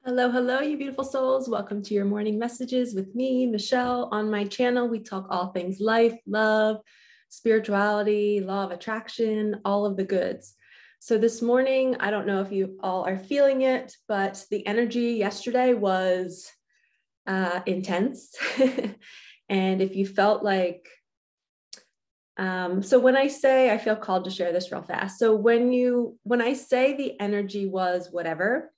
Hello, hello, you beautiful souls. Welcome to your morning messages with me, Michelle. On my channel, we talk all things life, love, spirituality, law of attraction, all of the goods. So this morning, I don't know if you all are feeling it, but the energy yesterday was intense. And if you felt like, so when I say, I feel called to share this real fast. So when I say the energy was whatever,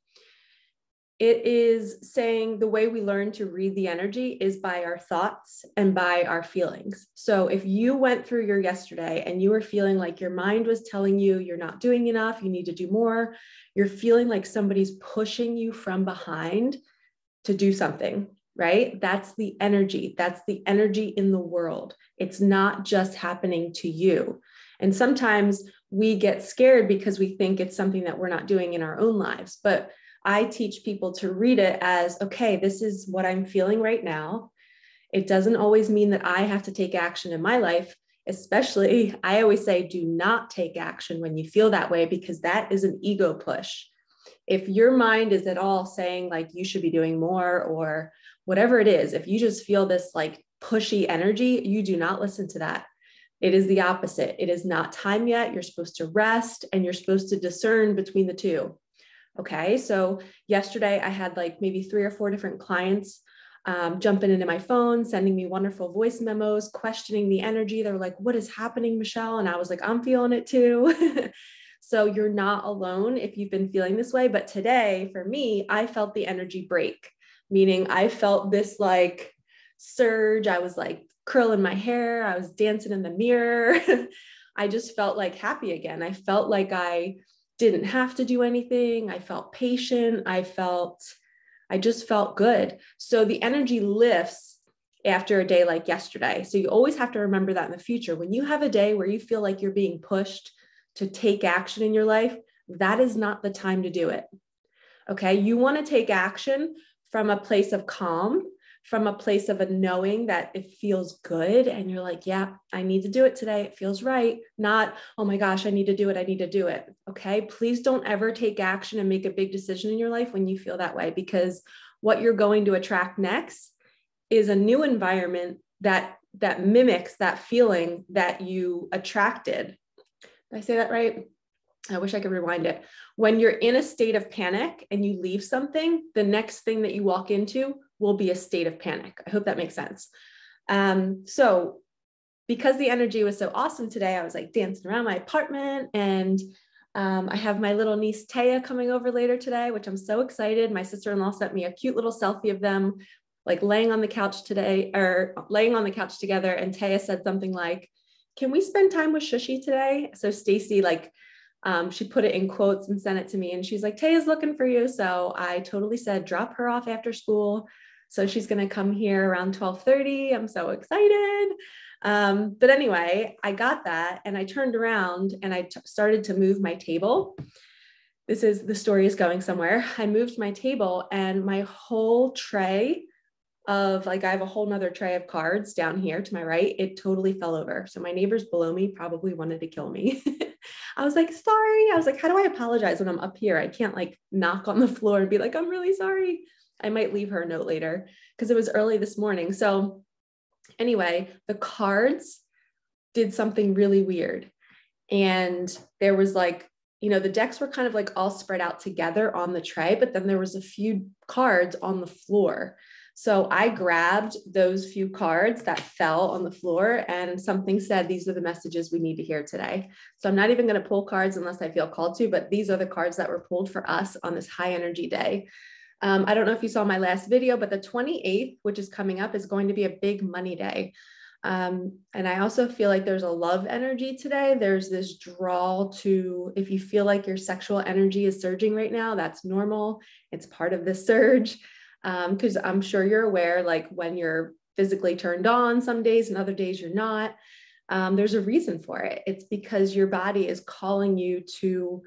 it is saying the way we learn to read the energy is by our thoughts and by our feelings. So if you went through your yesterday and you were feeling like your mind was telling you you're not doing enough, you need to do more, you're feeling like somebody's pushing you from behind to do something, right? That's the energy. That's the energy in the world. It's not just happening to you. And sometimes we get scared because we think it's something that we're not doing in our own lives. But I teach people to read it as, okay, this is what I'm feeling right now. It doesn't always mean that I have to take action in my life. Especially, I always say, do not take action when you feel that way, because that is an ego push. If your mind is at all saying like you should be doing more or whatever it is, if you just feel this like pushy energy, you do not listen to that. It is the opposite. It is not time yet. You're supposed to rest and you're supposed to discern between the two. Okay, so yesterday I had like maybe 3 or 4 different clients jumping into my phone, sending me wonderful voice memos, questioning the energy. They're like, what is happening, Michelle? And I was like, I'm feeling it too. So you're not alone if you've been feeling this way. But today, for me, I felt the energy break, meaning I felt this like surge. I was like curling my hair. I was dancing in the mirror. I just felt like happy again. I felt like I didn't have to do anything. I felt patient. I just felt good. So the energy lifts after a day like yesterday. So you always have to remember that in the future. When you have a day where you feel like you're being pushed to take action in your life, that is not the time to do it. Okay. You want to take action from a place of calm, from a place of a knowing that it feels good. And you're like, yeah, I need to do it today. It feels right. Not, oh my gosh, I need to do it. I need to do it. Okay. Please don't ever take action and make a big decision in your life when you feel that way, because what you're going to attract next is a new environment that mimics that feeling that you attracted. Did I say that right? I wish I could rewind it. When you're in a state of panic and you leave something, the next thing that you walk into will be a state of panic. I hope that makes sense. So because the energy was so awesome today, I was like dancing around my apartment, and I have my little niece Taya coming over later today, which I'm so excited. My sister-in-law sent me a cute little selfie of them like laying on the couch today, or laying on the couch together. And Taya said something like, can we spend time with Shushi today? So Stacy, like, she put it in quotes and sent it to me, and she's like, Taya's looking for you. So I totally said, drop her off after school. So she's going to come here around 12:30. I'm so excited. But anyway, I got that and I turned around and I started to move my table. The story is going somewhere. I moved my table and my whole tray of like, I have a whole nother tray of cards down here to my right. It totally fell over. So my neighbors below me probably wanted to kill me. I was like, sorry. I was like, how do I apologize when I'm up here? I can't like knock on the floor and be like, I'm really sorry. I might leave her a note later because it was early this morning. So anyway, the cards did something really weird. And there was like, the decks were kind of like all spread out together on the tray, but then there was a few cards on the floor. So I grabbed those few cards that fell on the floor, and something said, these are the messages we need to hear today. So I'm not even going to pull cards unless I feel called to, but these are the cards that were pulled for us on this high energy day. I don't know if you saw my last video, but the 28th, which is coming up, is going to be a big money day. And I also feel like there's a love energy today. There's this draw to, if you feel like your sexual energy is surging right now, that's normal. It's part of the surge. Because I'm sure you're aware, like when you're physically turned on some days and other days you're not, there's a reason for it. It's because your body is calling you to,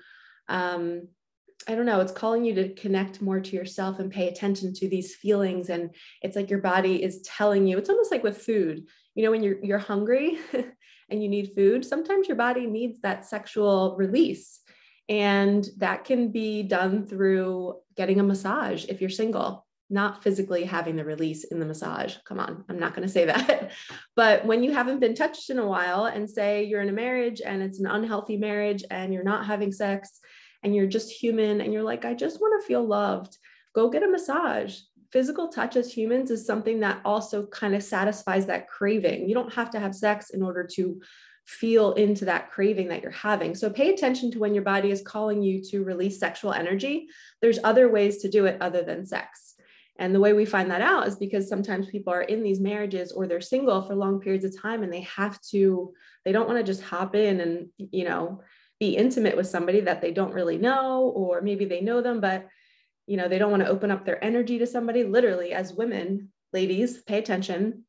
I don't know, it's calling you to connect more to yourself and pay attention to these feelings. And it's like your body is telling you, it's almost like with food, when you're hungry and you need food, sometimes your body needs that sexual release. And that can be done through getting a massage if you're single, not physically having the release in the massage. Come on, I'm not going to say that. But when you haven't been touched in a while, and say you're in a marriage and it's an unhealthy marriage and you're not having sex and you're just human and you're like, I just want to feel loved, go get a massage. Physical touch as humans is something that also kind of satisfies that craving. You don't have to have sex in order to feel into that craving that you're having. So pay attention to when your body is calling you to release sexual energy. There's other ways to do it other than sex. And the way we find that out is because sometimes people are in these marriages or they're single for long periods of time, and they don't want to just hop in and, be intimate with somebody that they don't really know, or maybe they know them, but they don't want to open up their energy to somebody. Literally, as women, ladies, pay attention.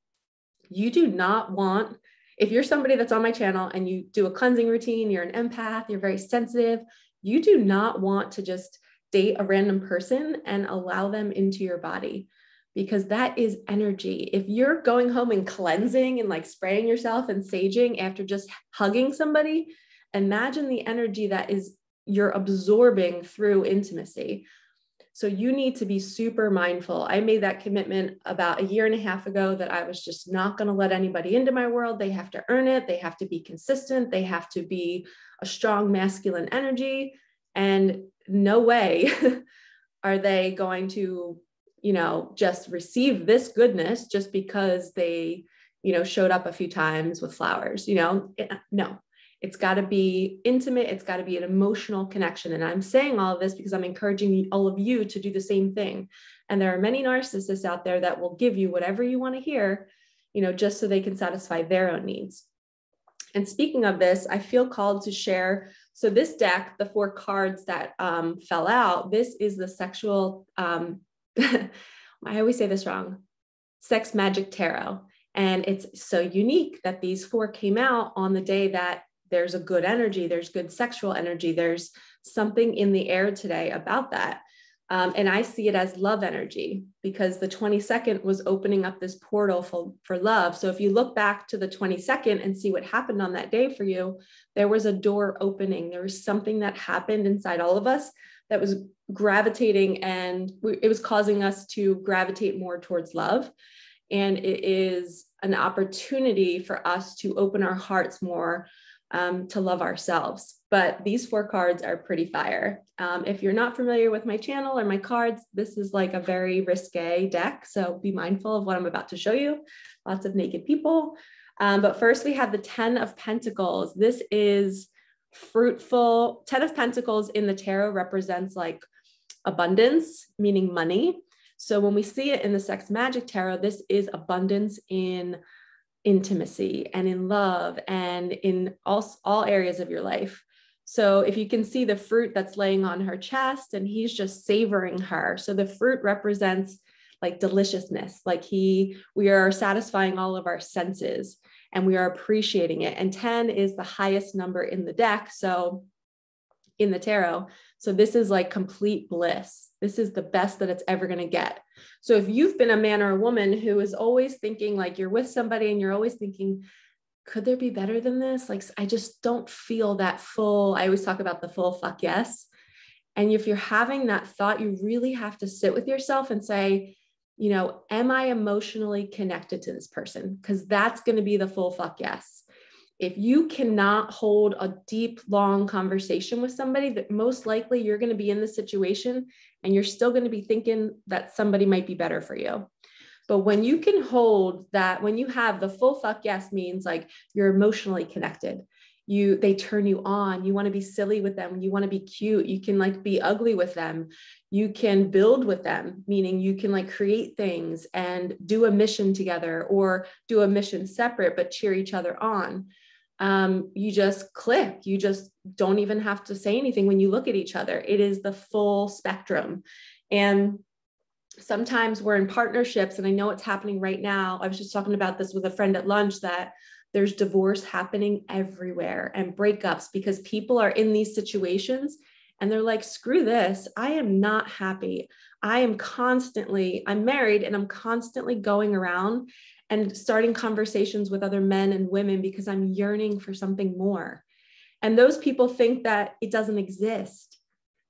You do not want, if you're somebody that's on my channel and you do a cleansing routine, you're an empath, you're very sensitive, you do not want to just date a random person and allow them into your body, because that is energy. If you're going home and cleansing and like spraying yourself and saging after just hugging somebody, imagine the energy that you're absorbing through intimacy. So you need to be super mindful. I made that commitment about 1.5 years ago that I was just not going to let anybody into my world. They have to earn it. They have to be consistent. They have to be a strong masculine energy. And no way are they going to, just receive this goodness just because they, showed up a few times with flowers, no. It's got to be intimate. It's got to be an emotional connection. And I'm saying all of this because I'm encouraging all of you to do the same thing. And there are many narcissists out there that will give you whatever you want to hear, just so they can satisfy their own needs. And speaking of this, I feel called to share. So this deck, the 4 cards that fell out, this is the sexual, I always say this wrong, Sex Magic Tarot. And it's so unique that these 4 came out on the day that there's a good energy, there's good sexual energy, there's something in the air today about that. And I see it as love energy, because the 22nd was opening up this portal for love. So if you look back to the 22nd and see what happened on that day for you, there was a door opening. There was something that happened inside all of us that was gravitating, and it was causing us to gravitate more towards love. And it is an opportunity for us to open our hearts more to love ourselves. But these 4 cards are pretty fire. If you're not familiar with my channel or my cards, this is like a very risque deck. So be mindful of what I'm about to show you. Lots of naked people. But first we have the 10 of Pentacles. This is fruitful. 10 of Pentacles in the tarot represents like abundance, meaning money. So when we see it in the Sex Magic Tarot, this is abundance in intimacy and in love and in all areas of your life. So if you can see the fruit that's laying on her chest, and he's just savoring her. So the fruit represents like deliciousness, like we are satisfying all of our senses and we are appreciating it. And 10 is the highest number in the deck. So in the tarot. So this is like complete bliss. This is the best that it's ever going to get. So if you've been a man or a woman who is always thinking, like you're with somebody and you're always thinking, could there be better than this? Like, I just don't feel that full. I always talk about the full fuck yes. And if you're having that thought, you really have to sit with yourself and say, am I emotionally connected to this person? Because that's going to be the full fuck yes. If you cannot hold a deep, long conversation with somebody, that most likely you're going to be in the situation and you're still going to be thinking that somebody might be better for you. But when you can hold that, when you have the full fuck yes, means like you're emotionally connected. They turn you on. You want to be silly with them. You want to be cute. You can like be ugly with them. You can build with them, meaning you can like create things and do a mission together or do a mission separate, but cheer each other on. You just click. You just don't even have to say anything when you look at each other. It is the full spectrum. And sometimes we're in partnerships, and I know it's happening right now. I was just talking about this with a friend at lunch, that there's divorce happening everywhere and breakups because people are in these situations and they're like, screw this. I am not happy. I'm married and I'm constantly going around and starting conversations with other men and women because I'm yearning for something more. And those people think that it doesn't exist.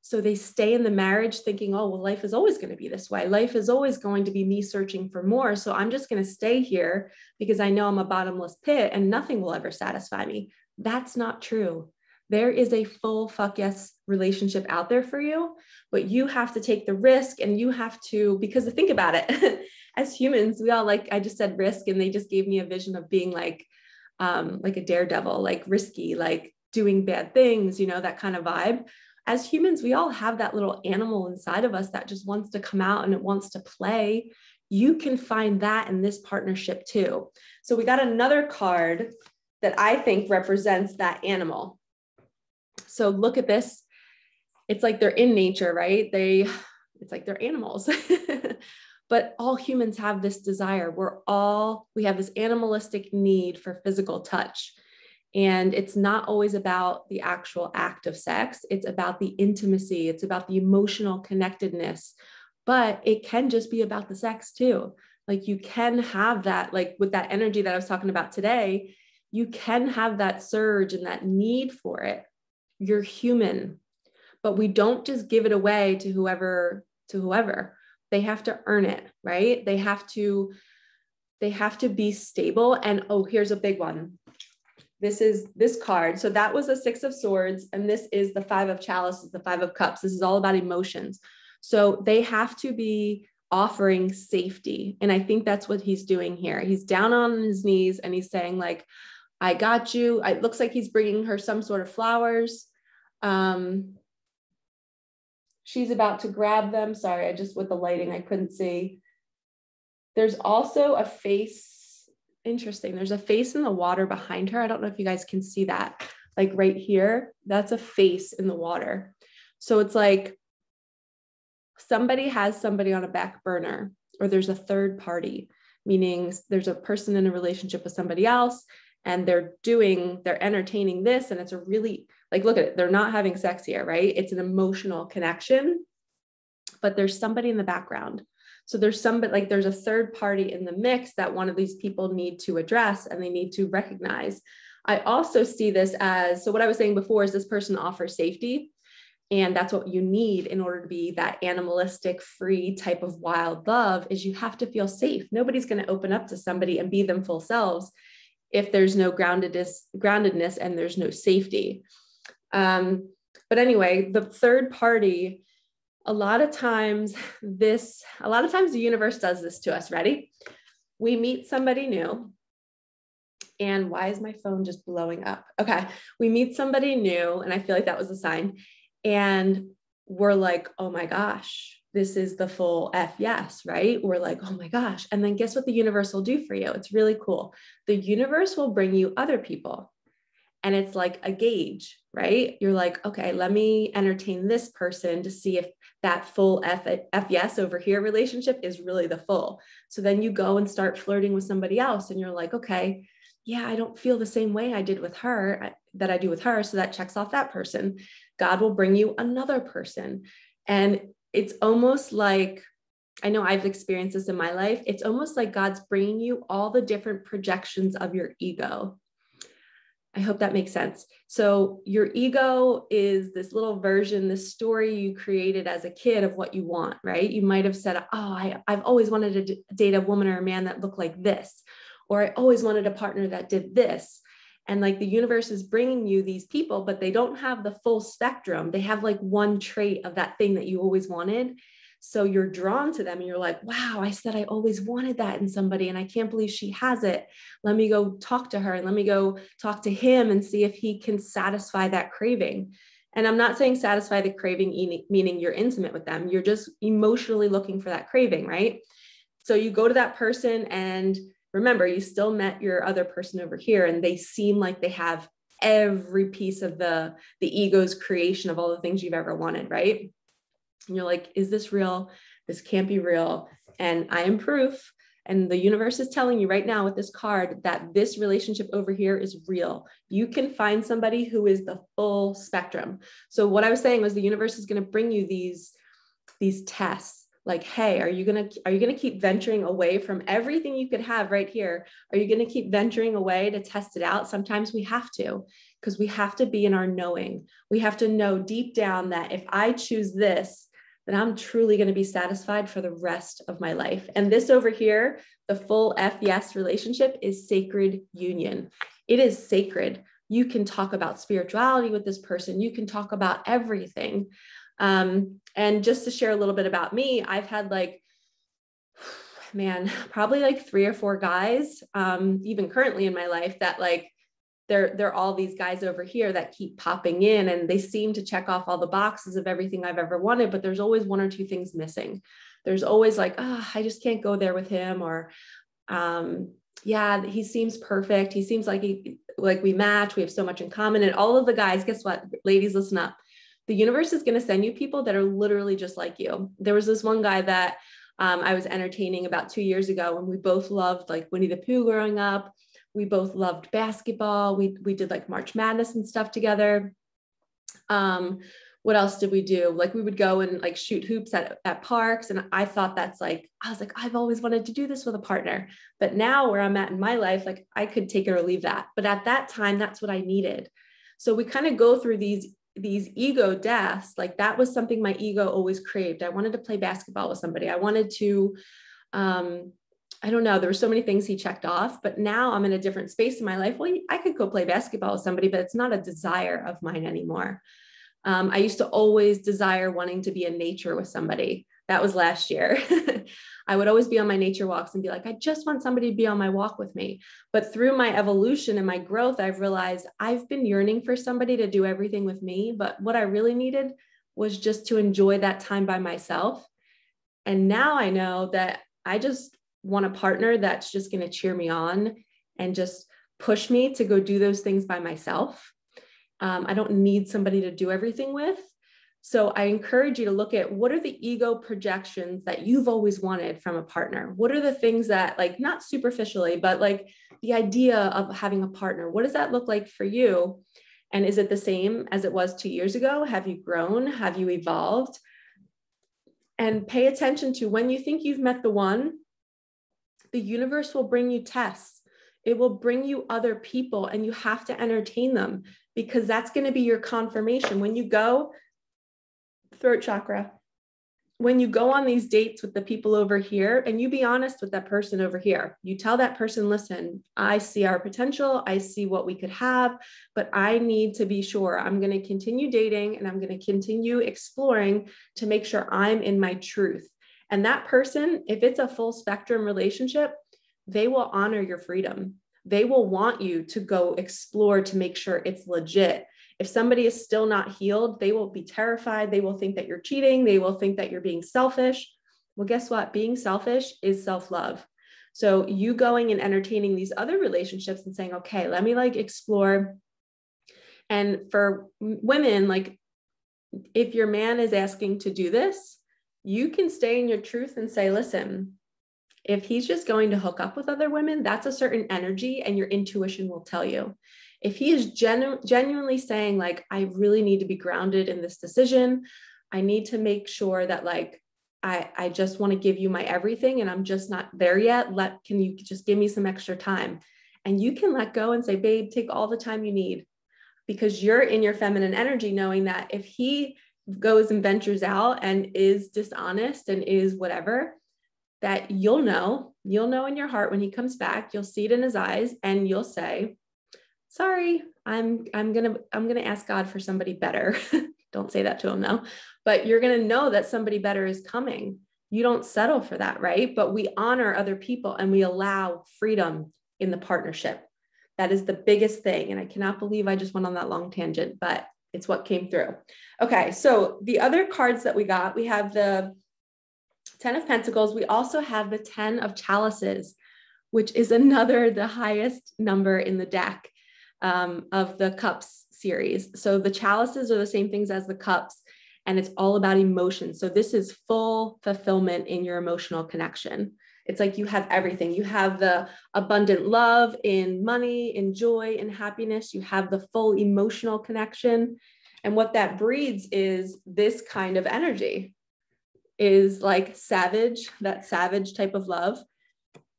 So they stay in the marriage thinking, oh, well, life is always going to be this way. Life is always going to be me searching for more. So I'm just going to stay here because I know I'm a bottomless pit and nothing will ever satisfy me. That's not true. There is a full fuck yes relationship out there for you, but you have to take the risk, and you have to, because think about it, as humans, we all, like I just said, risk, and they just gave me a vision of being like a daredevil, like risky, like doing bad things, you know, that kind of vibe. As humans, we all have that little animal inside of us that just wants to come out and it wants to play. You can find that in this partnership too. So we got another card that I think represents that animal. So look at this. It's like they're in nature, right? It's like they're animals. But all humans have this desire. We have this animalistic need for physical touch. And it's not always about the actual act of sex. It's about the intimacy. It's about the emotional connectedness, but it can just be about the sex too. Like you can have that, like with that energy that I was talking about today, you can have that surge and that need for it. You're human, but we don't just give it away to whoever. They have to earn it, right? They have to be stable. And oh, here's a big one. This is this card. So that was the 6 of Swords. And this is the 5 of Chalices, the 5 of Cups. This is all about emotions. So they have to be offering safety. And I think that's what he's doing here. He's down on his knees and he's saying like, I got you. It looks like he's bringing her some sort of flowers. She's about to grab them. Sorry, with the lighting, I couldn't see. There's also a face. Interesting. There's a face in the water behind her. I don't know if you guys can see that, like right here, that's a face in the water. So it's like somebody has somebody on a back burner, or there's a third party, meaning there's a person in a relationship with somebody else and they're entertaining this. And it's a really, like, look at it. They're not having sex here, right? It's an emotional connection, but there's somebody in the background. So there's a third party in the mix that one of these people need to address and they need to recognize. I also see this as, so what I was saying before is this person offers safety, and that's what you need in order to be that animalistic, free type of wild love, is you have to feel safe. Nobody's going to open up to somebody and be them full selves if there's no groundedness and there's no safety. But anyway, the third party, a lot of times the universe does this to us. Ready? We meet somebody new. And why is my phone just blowing up? Okay. We meet somebody new, and I feel like that was a sign. And we're like, oh my gosh, this is the full F yes, right? We're like, oh my gosh. And then guess what the universe will do for you? It's really cool. The universe will bring you other people. And it's like a gauge, right? You're like, okay, let me entertain this person to see if that full F yes over here relationship is really the full. So then you go and start flirting with somebody else and you're like, okay, yeah, I don't feel the same way I did with her that I do with her. So that checks off that person. God will bring you another person. And it's almost like, I know I've experienced this in my life. It's almost like God's bringing you all the different projections of your ego. I hope that makes sense. So your ego is this little version, this story you created as a kid of what you want, right? You might have said, oh, I've always wanted to date a woman or a man that looked like this, or I always wanted a partner that did this. And like the universe is bringing you these people, but they don't have the full spectrum. They have like one trait of that thing that you always wanted. So you're drawn to them and you're like, wow, I said I always wanted that in somebody and I can't believe she has it. Let me go talk to her and let me go talk to him and see if he can satisfy that craving. And I'm not saying satisfy the craving, meaning you're intimate with them. You're just emotionally looking for that craving, right? So you go to that person and remember, you still met your other person over here and they seem like they have every piece of the ego's creation of all the things you've ever wanted, right? And you're like, is this real? This can't be real. And I am proof. And the universe is telling you right now with this card that this relationship over here is real. You can find somebody who is the full spectrum. So what I was saying was the universe is going to bring you these tests. Like, hey, are you going to keep venturing away from everything you could have right here? Are you going to keep venturing away to test it out? Sometimes we have to. because we have to be in our knowing. We have to know deep down that if I choose this, then I'm truly going to be satisfied for the rest of my life. And this over here, the full F yes relationship, is sacred union. It is sacred. You can talk about spirituality with this person. You can talk about everything. And just to share a little bit about me, I've had like, man, probably like 3 or 4 guys, even currently in my life, that like, they're all these guys over here that keep popping in, and they seem to check off all the boxes of everything I've ever wanted, but there's always 1 or 2 things missing. There's always like, I just can't go there with him, or, yeah, he seems perfect. He seems like we match. We have so much in common. And all of the guys, guess what? Ladies, listen up. The universe is going to send you people that are literally just like you. There was this one guy that I was entertaining about 2 years ago, and we both loved like Winnie the Pooh growing up. We both loved basketball. We did like March Madness and stuff together. What else did we do? Like we would go and like shoot hoops at parks. And I thought I was like, I've always wanted to do this with a partner. But now where I'm at in my life, like I could take it or leave that. But at that time, that's what I needed. So we kind of go through these ego deaths. Like that was something my ego always craved. I wanted to play basketball with somebody. I wanted to, I don't know. There were so many things he checked off, but now I'm in a different space in my life. Well, I could go play basketball with somebody, but it's not a desire of mine anymore. I used to always desire wanting to be in nature with somebody. That was last year. I would always be on my nature walks and be like, I just want somebody to be on my walk with me. But through my evolution and my growth, I've realized I've been yearning for somebody to do everything with me. But what I really needed was just to enjoy that time by myself. And now I know that I just want a partner that's just going to cheer me on and just push me to go do those things by myself. I don't need somebody to do everything with. So I encourage you to look at what are the ego projections that you've always wanted from a partner? What are the things that, like, not superficially, but like the idea of having a partner? What does that look like for you? And is it the same as it was 2 years ago? Have you grown? Have you evolved? And pay attention to when you think you've met the one, the universe will bring you tests. It will bring you other people, and you have to entertain them, because that's going to be your confirmation. When you go, throat chakra, when you go on these dates with the people over here, and you be honest with that person over here, you tell that person, listen, I see our potential. I see what we could have, but I need to be sure I'm going to continue dating and I'm going to continue exploring to make sure I'm in my truth. And that person, if it's a full spectrum relationship, they will honor your freedom. They will want you to go explore to make sure it's legit. If somebody is still not healed, they will be terrified. They will think that you're cheating. They will think that you're being selfish. Well, guess what? Being selfish is self-love. So you going and entertaining these other relationships and saying, okay, let me like explore. And for women, like if your man is asking to do this, you can stay in your truth and say, listen, if he's just going to hook up with other women, that's a certain energy, and your intuition will tell you. If he is genuinely saying like, I really need to be grounded in this decision, I need to make sure that like, I just want to give you my everything and I'm just not there yet. Can you just give me some extra time? And you can let go and say, babe, take all the time you need, because you're in your feminine energy, knowing that if he goes and ventures out and is dishonest and is whatever, that you'll know in your heart when he comes back, you'll see it in his eyes and you'll say, sorry, I'm going to ask God for somebody better. Don't say that to him though, but you're going to know that somebody better is coming. You don't settle for that, right? But we honor other people and we allow freedom in the partnership. That is the biggest thing. And I cannot believe I just went on that long tangent, but it's what came through. Okay. So the other cards that we got, we have the 10 of Pentacles. We also have the 10 of Chalices, which is the highest number in the deck of the Cups series. So the Chalices are the same things as the Cups, and it's all about emotion. So this is full fulfillment in your emotional connection. It's like you have everything. You have the abundant love in money, in joy, in happiness. You have the full emotional connection. And what that breeds is this kind of energy. Is like savage, that savage type of love,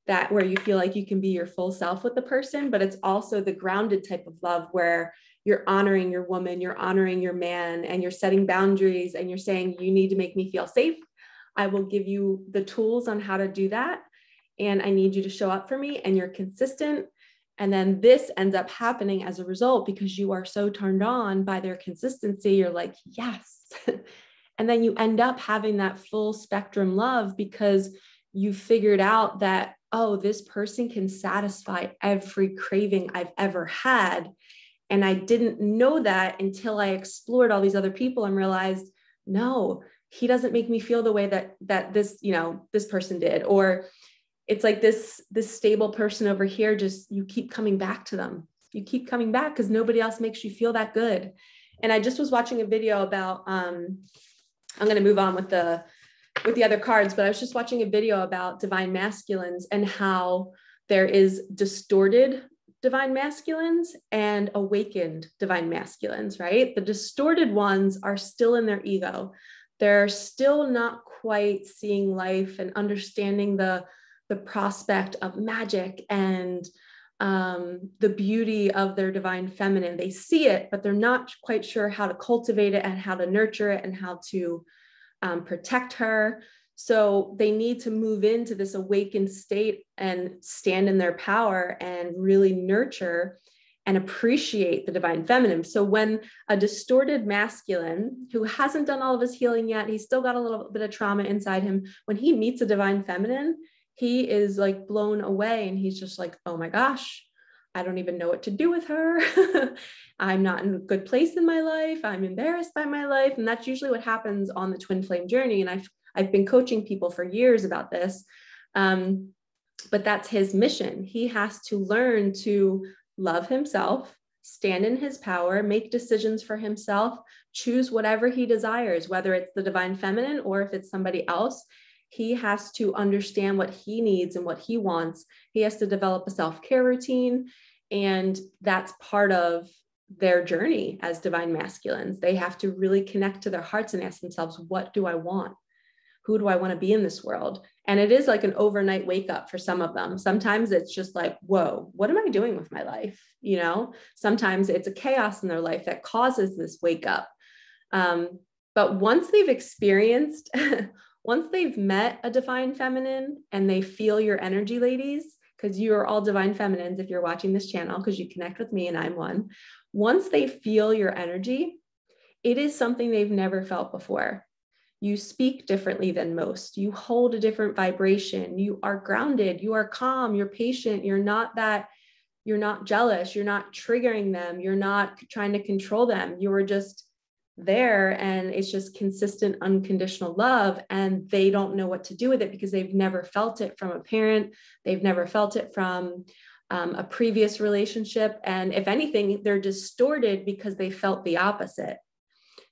that where you feel like you can be your full self with the person, but it's also the grounded type of love where you're honoring your woman, you're honoring your man, and you're setting boundaries, and you're saying, you need to make me feel safe. I will give you the tools on how to do that. And I need you to show up for me, and you're consistent. And then this ends up happening as a result, because you are so turned on by their consistency. You're like, yes. And then you end up having that full spectrum love, because you figured out that, oh, this person can satisfy every craving I've ever had. And I didn't know that until I explored all these other people and realized, no, he doesn't make me feel the way that this, this person did. Or it's like this stable person over here, just, you keep coming back to them. You keep coming back because nobody else makes you feel that good. And I just was watching a video about, I'm going to move on with the other cards, but I was just watching a video about divine masculines and how there is distorted divine masculines and awakened divine masculines, right? The distorted ones are still in their ego. They're still not quite seeing life and understanding the prospect of magic and the beauty of their divine feminine. They see it, but they're not quite sure how to cultivate it and how to nurture it and how to protect her. So they need to move into this awakened state and stand in their power and really nurture and appreciate the divine feminine. So when a distorted masculine who hasn't done all of his healing yet, he's still got a little bit of trauma inside him, when he meets a divine feminine, he is like blown away, and he's just like, oh my gosh, I don't even know what to do with her. I'm not in a good place in my life. I'm embarrassed by my life. And that's usually what happens on the twin flame journey. And I've been coaching people for years about this. But that's his mission. He has to learn to love himself, stand in his power, make decisions for himself, choose whatever he desires, whether it's the divine feminine or if it's somebody else. He has to understand what he needs and what he wants. He has to develop a self-care routine. And that's part of their journey as divine masculines. They have to really connect to their hearts and ask themselves, what do I want? Who do I want to be in this world? And it is like an overnight wake up for some of them. Sometimes it's just like, whoa, what am I doing with my life? Sometimes it's a chaos in their life that causes this wake up. But once they've experienced, once they've met a divine feminine and they feel your energy, ladies, because you are all divine feminines if you're watching this channel, because you connect with me and I'm one. Once they feel your energy, it is something they've never felt before. You speak differently than most. You hold a different vibration. You are grounded. You are calm. You're patient. You're not jealous. You're not triggering them. You're not trying to control them. You are just there, and it's just consistent, unconditional love. And they don't know what to do with it because they've never felt it from a parent. They've never felt it from a previous relationship. And if anything, they're distorted because they felt the opposite.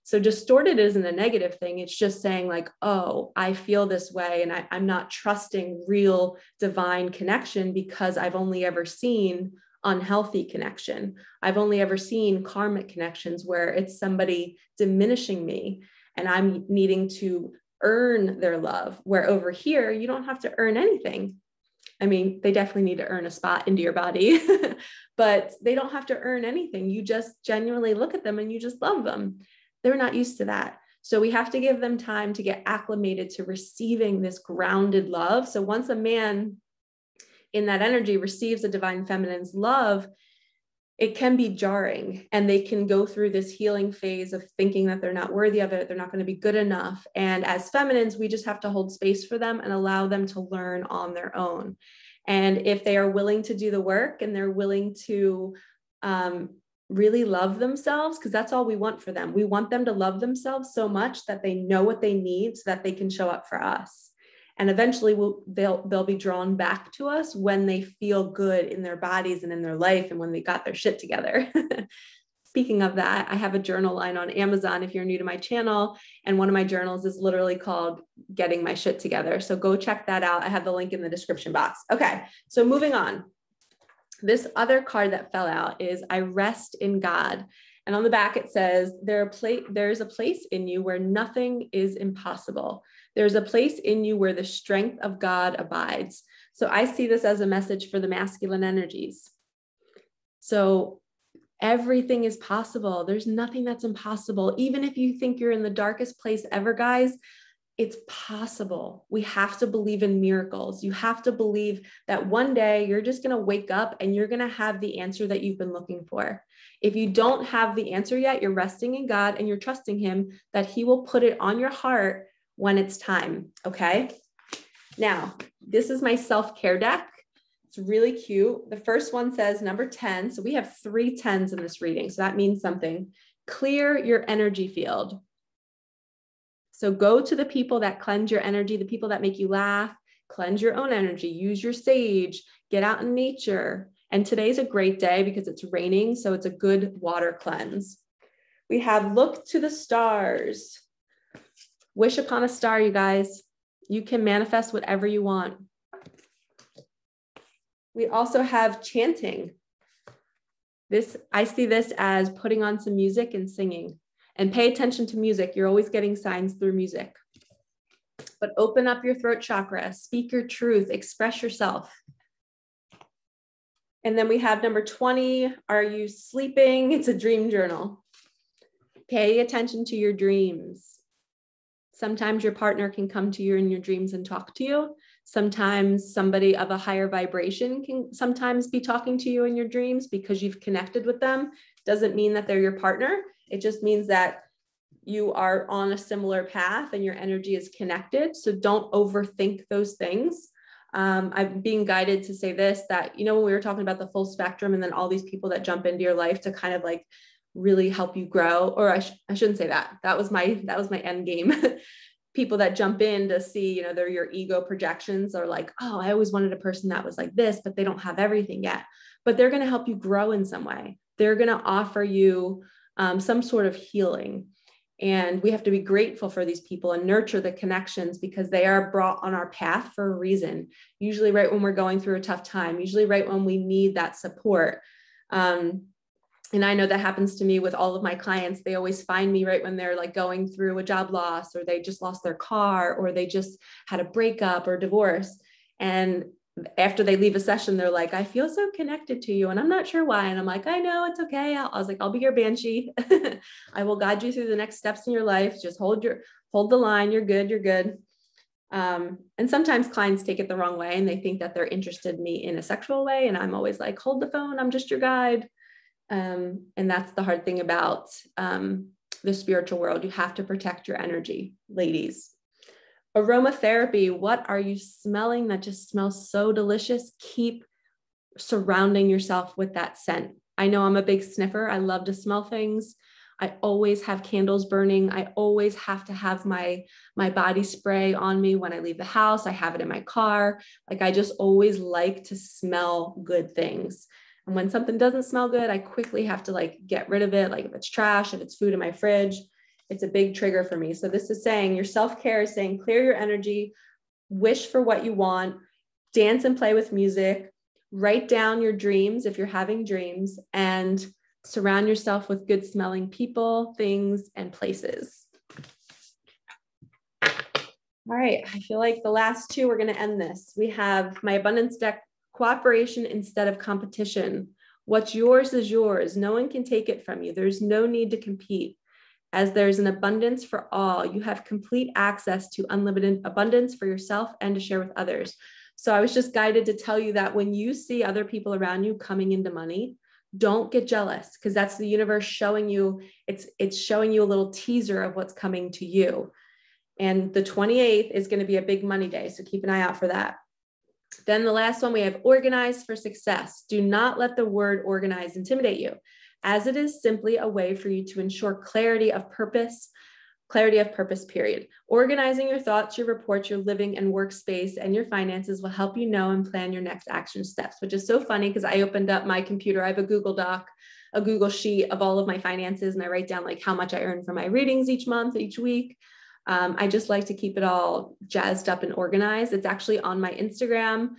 So distorted isn't a negative thing. It's just saying like, oh, I feel this way, and I'm not trusting real divine connection because I've only ever seen unhealthy connection. I've only ever seen karmic connections where it's somebody diminishing me and I'm needing to earn their love, where over here, you don't have to earn anything. I mean, they definitely need to earn a spot into your body, but they don't have to earn anything. You just genuinely look at them and you just love them. They're not used to that. So we have to give them time to get acclimated to receiving this grounded love. So once a man in that energy receives a divine feminine's love, it can be jarring, and they can go through this healing phase of thinking that they're not worthy of it. They're not going to be good enough. And as feminines, we just have to hold space for them and allow them to learn on their own. And if they are willing to do the work and they're willing to really love themselves, because that's all we want for them. We want them to love themselves so much that they know what they need so that they can show up for us. And eventually they'll be drawn back to us when they feel good in their bodies and in their life and when they got their shit together. Speaking of that, I have a journal line on Amazon if you're new to my channel. And one of my journals is literally called Getting My Shit Together. So go check that out. I have the link in the description box. Okay, so moving on. This other card that fell out is I rest in God. And on the back, it says, there's a place in you where nothing is impossible. There's a place in you where the strength of God abides. So I see this as a message for the masculine energies. So Everything is possible. There's nothing that's impossible. Even if you think you're in the darkest place ever, guys, it's possible. We have to believe in miracles. You have to believe that one day you're just going to wake up and you're going to have the answer that you've been looking for. If you don't have the answer yet, you're resting in God and you're trusting him that he will put it on your heart when it's time. Okay. Now, this is my self-care deck. It's really cute. The first one says number 10. So we have 3 10s in this reading. So that means something. Clear your energy field. So go to the people that cleanse your energy, the people that make you laugh, cleanse your own energy, use your sage, get out in nature. And today's a great day because it's raining. So it's a good water cleanse. We have look to the stars. Wish upon a star, you guys. You can manifest whatever you want. We also have chanting. I see this as putting on some music and singing. And pay attention to music. You're always getting signs through music. But open up your throat chakra, speak your truth, express yourself. And then we have number 20. Are you sleeping? It's a dream journal. Pay attention to your dreams. Sometimes your partner can come to you in your dreams and talk to you. Sometimes somebody of a higher vibration can sometimes be talking to you in your dreams because you've connected with them. Doesn't mean that they're your partner. It just means that you are on a similar path and your energy is connected. So don't overthink those things. I'm being guided to say this, that, when we were talking about the full spectrum and then all these people that jump into your life to kind of like really help you grow, or I shouldn't say that. That was my end game. People that jump in to see, they're your ego projections are like, oh, I always wanted a person that was like this, but they don't have everything yet. But they're going to help you grow in some way. They're going to offer you some sort of healing. And we have to be grateful for these people and nurture the connections because they are brought on our path for a reason. Usually right when we're going through a tough time, usually right when we need that support. And I know that happens to me with all of my clients. They always find me right when they're like going through a job loss, or they just lost their car, or they just had a breakup or divorce. And after they leave a session, they're like, I feel so connected to you. And I'm not sure why. And I'm like, I know, it's okay. I was like, I'll be your banshee. I will guide you through the next steps in your life. Just hold the line. You're good. You're good. And sometimes clients take it the wrong way and they think that they're interested in me in a sexual way. And I'm always like, hold the phone. I'm just your guide. And that's the hard thing about the spiritual world. You have to protect your energy, ladies. Aromatherapy. What are you smelling that just smells so delicious? Keep surrounding yourself with that scent. I know I'm a big sniffer. I love to smell things. I always have candles burning. I always have to have my body spray on me when I leave the house. I have it in my car. Like, I just always like to smell good things. And when something doesn't smell good, I quickly have to like get rid of it. Like if it's trash, if it's food in my fridge, it's a big trigger for me. So this is saying your self-care is saying, clear your energy, wish for what you want, dance and play with music, write down your dreams if you're having dreams, and surround yourself with good smelling people, things, and places. All right. I feel like the last 2, we're going to end this. We have my abundance deck, cooperation instead of competition. What's yours is yours. No one can take it from you. There's no need to compete. As there's an abundance for all, you have complete access to unlimited abundance for yourself and to share with others. So I was just guided to tell you that when you see other people around you coming into money, don't get jealous, because that's the universe showing you, it's showing you a little teaser of what's coming to you. And the 28th is going to be a big money day. So keep an eye out for that. Then the last one, we have organize for success. Do not let the word organize intimidate you, as it is simply a way for you to ensure clarity of purpose, period. Organizing your thoughts, your reports, your living and workspace, and your finances will help you know and plan your next action steps, which is so funny because I opened up my computer. I have a Google Doc, a Google sheet of all of my finances, and I write down like how much I earn from my readings each month, each week. I just like to keep it all jazzed up and organized. It's actually on my Instagram.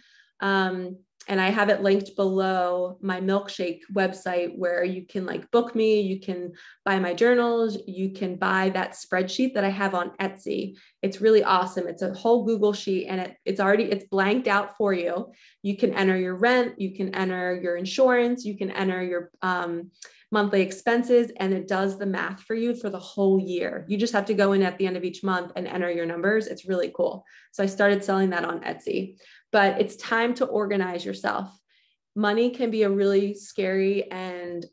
And I have it linked below my milkshake website where you can like book me, you can buy my journals, you can buy that spreadsheet that I have on Etsy. It's really awesome. It's a whole Google sheet and it's blanked out for you. You can enter your rent, you can enter your insurance, you can enter your monthly expenses, and it does the math for you for the whole year. You just have to go in at the end of each month and enter your numbers. It's really cool. So I started selling that on Etsy, but it's time to organize yourself. Money can be a really scary and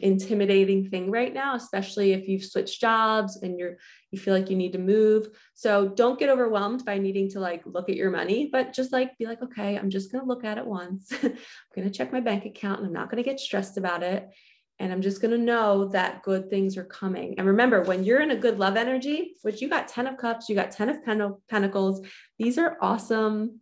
intimidating thing right now, especially if you've switched jobs and you feel like you need to move. So don't get overwhelmed by needing to like look at your money, but just like be like, okay, I'm just going to look at it once. I'm going to check my bank account and I'm not going to get stressed about it. And I'm just going to know that good things are coming. And remember, when you're in a good love energy, which you got 10 of cups, you got 10 of pentacles, these are awesome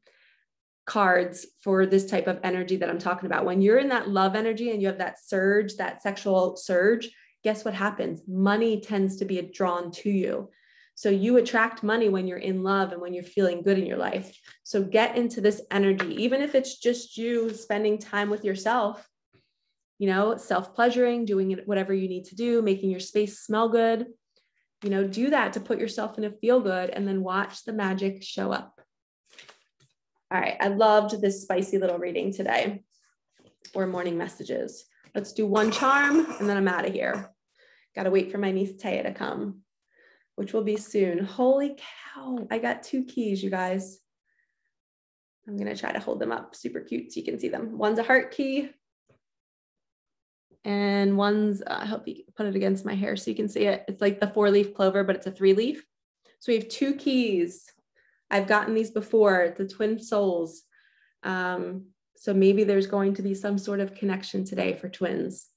cards for this type of energy that I'm talking about. When you're in that love energy and you have that surge, that sexual surge, guess what happens? Money tends to be drawn to you. So you attract money when you're in love and when you're feeling good in your life. So get into this energy, even if it's just you spending time with yourself, you know, self-pleasuring, doing it, whatever you need to do, making your space smell good, you know, do that to put yourself in a feel good and then watch the magic show up. All right, I loved this spicy little reading today, or morning messages. Let's do one charm and then I'm out of here. Got to wait for my niece Taya to come, which will be soon. Holy cow, I got 2 keys, you guys. I'm going to try to hold them up super cute so you can see them. One's a heart key and one's, I hope you can put it against my hair so you can see it. It's like the 4-leaf clover, but it's a 3-leaf. So we have 2 keys. I've gotten these before, the twin souls. So maybe there's going to be some sort of connection today for twins,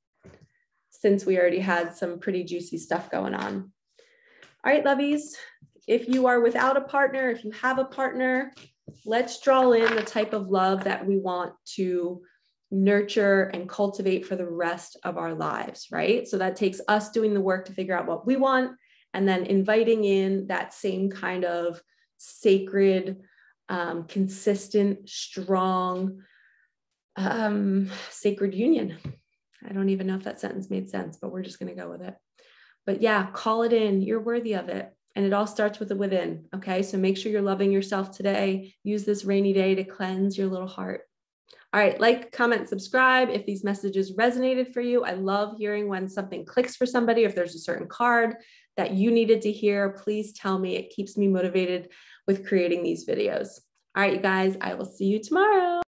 since we already had some pretty juicy stuff going on. All right, lovies, if you are without a partner, if you have a partner, let's draw in the type of love that we want to nurture and cultivate for the rest of our lives, right? So that takes us doing the work to figure out what we want and then inviting in that same kind of sacred, consistent, strong, sacred union. I don't even know if that sentence made sense, but we're just going to go with it. But yeah, call it in. You're worthy of it. And it all starts with the within. Okay. So make sure you're loving yourself today. Use this rainy day to cleanse your little heart. All right. Like, comment, subscribe if these messages resonated for you. I love hearing when something clicks for somebody. If there's a certain card that you needed to hear, please tell me. It keeps me motivated with creating these videos. All right, you guys, I will see you tomorrow.